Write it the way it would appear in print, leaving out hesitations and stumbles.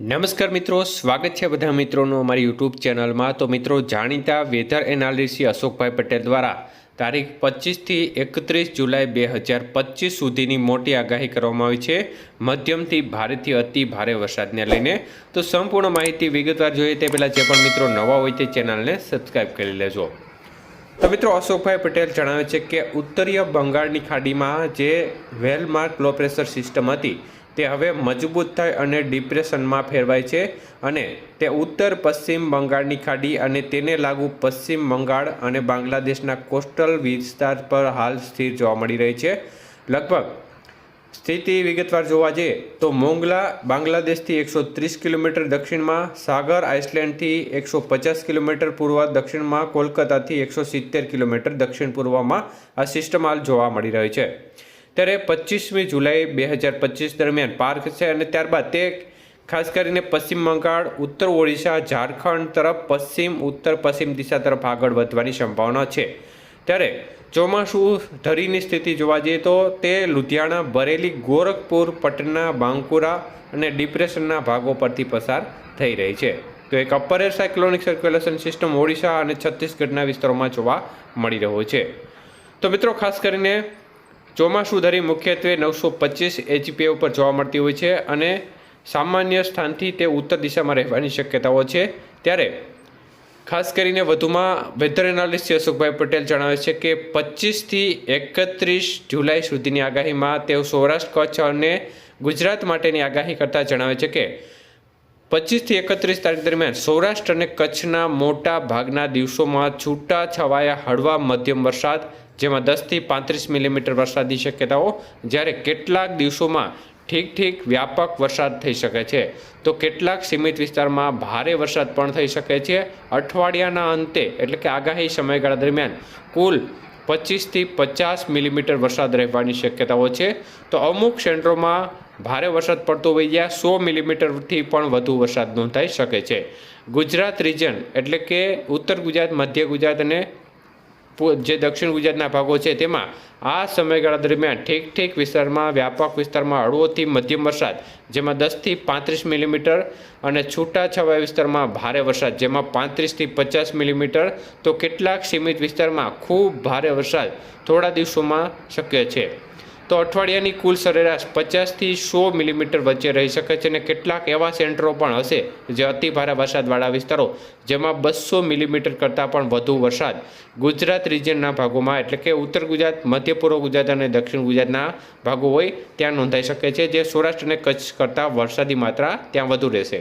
નમસ્કાર મિત્રો, સ્વાગત છે બધા મિત્રોનું અમારી યુટ્યુબ ચેનલમાં। તો મિત્રો, જાણીતા વેધર એનાલિસ્ટ અશોકભાઈ પટેલ દ્વારા તારીખ 25 થી 31 જુલાઈ 2025 સુધીની મોટી આગાહી કરવામાં આવી છે મધ્યમથી ભારેથી અતિ ભારે વરસાદને લઈને। તો સંપૂર્ણ માહિતી વિગતવાર જોઈએ તે પહેલાં જે પણ મિત્રો નવા હોય તે ચેનલને સબસ્ક્રાઈબ કરી લેજો। તો મિત્રો, અશોકભાઈ પટેલ જણાવે છે કે ઉત્તરીય બંગાળની ખાડીમાં જે વેલમાર્ક લો પ્રેશર સિસ્ટમ હતી તે હવે મજબૂત થઈ અને ડિપ્રેશનમાં ફેરવાય છે અને તે ઉત્તર પશ્ચિમ બંગાળની ખાડી અને તેને લાગુ પશ્ચિમ બંગાળ અને બાંગ્લાદેશના કોસ્ટલ વિસ્તાર પર હાલ સ્થિર જોવા મળી રહી છે। લગભગ સ્થિતિ વિગતવાર જોવા જઈએ તો મોંગલા બાંગ્લાદેશથી 130 કિલોમીટર દક્ષિણમાં, સાગર આઇસલેન્ડથી 150 કિલોમીટર પૂર્વ દક્ષિણમાં, કોલકાતાથી 170 કિલોમીટર દક્ષિણ પૂર્વમાં આ સિસ્ટમ હાલ જોવા મળી રહી છે। ત્યારે 25મી જુલાઈ 2025 દરમિયાન પાર થશે અને ત્યારબાદ તે ખાસ કરીને પશ્ચિમ બંગાળ, ઉત્તર ઓડિશા, ઝારખંડ તરફ પશ્ચિમ ઉત્તર પશ્ચિમ દિશા તરફ આગળ વધવાની સંભાવના છે। ત્યારે ચોમાસું ધરીની સ્થિતિ જોવા જઈએ તો તે લુધિયાણા, બરેલી, ગોરખપુર, પટના, બાંકુરા અને ડિપ્રેશનના ભાગો પરથી પસાર થઈ રહી છે। તો એક upper air cyclonic circulation system Odisha અને છત્તીસગઢના વિસ્તારોમાં જોવા મળી રહ્યો છે। તો મિત્રો, ખાસ કરીને ચોમાસું ધરી મુખ્યત્વે 925 એચપીએ ઉપર જોવા મળતી હોય છે અને સામાન્ય સ્થાનથી તે ઉત્તર દિશામાં રહેવાની શક્યતાઓ છે। ત્યારે ખાસ કરીને વધુમાં વેધર એનાલિસ્ટ અશોકભાઈ પટેલ જણાવે છે કે 25 થી 31 જુલાઈ સુધીની આગાહીમાં તેઓ સૌરાષ્ટ્ર, કચ્છ અને ગુજરાત માટેની આગાહી કરતાં જણાવે છે કે 25 થી 31 તારીખ દરમિયાન સૌરાષ્ટ્ર અને કચ્છના મોટા ભાગના દિવસોમાં છૂટા છવાયા હળવા મધ્યમ વરસાદ, જેમાં 10 થી 35 મિલીમીટર વરસાદની શક્યતાઓ, જ્યારે કેટલાક દિવસોમાં ઠીક વ્યાપક વરસાદ થઈ શકે છે તો કેટલાક સીમિત વિસ્તારમાં ભારે વરસાદ પણ થઈ શકે છે। અઠવાડિયાના અંતે એટલે કે આગાહી સમયગાળા દરમિયાન કુલ 25 થી 50 મિલીમીટર વરસાદ રહેવાની શક્યતાઓ છે। તો અમુક સેન્ટરોમાં ભારે વરસાદ પડતો હોય જ્યાં 100 મિલીમીટરથી પણ વધુ વરસાદ નોંધાઈ શકે છે। ગુજરાત રિજન એટલે કે ઉત્તર ગુજરાત, મધ્ય ગુજરાત અને જે દક્ષિણ ગુજરાતના ભાગો છે તેમાં આ સમયગાળા દરમિયાન ઠીક વિસ્તારમાં વ્યાપક વિસ્તારમાં હળવોથી મધ્યમ વરસાદ, જેમાં 10 થી 35 મિલીમીટર અને છૂટાછવાયા વિસ્તારમાં ભારે વરસાદ, જેમાં 35 થી 50 મિલીમીટર, તો કેટલાક સીમિત વિસ્તારમાં ખૂબ ભારે વરસાદ થોડા દિવસોમાં શક્ય છે। તો અઠવાડિયાની કુલ સરેરાશ 50 થી 100 મિલીમીટર વચ્ચે રહી શકે છે અને કેટલાક એવા સેન્ટરો પણ હશે જે અતિ ભારે વરસાદવાળા વિસ્તારો, જેમાં 200 મિલીમીટર કરતાં પણ વધુ વરસાદ ગુજરાત રિજનના ભાગોમાં એટલે કે ઉત્તર ગુજરાત, મધ્ય પૂર્વ ગુજરાત અને દક્ષિણ ગુજરાતના ભાગો હોય ત્યાં નોંધાઈ શકે છે, જે સૌરાષ્ટ્ર અને કચ્છ કરતાં વરસાદી માત્રા ત્યાં વધુ રહેશે।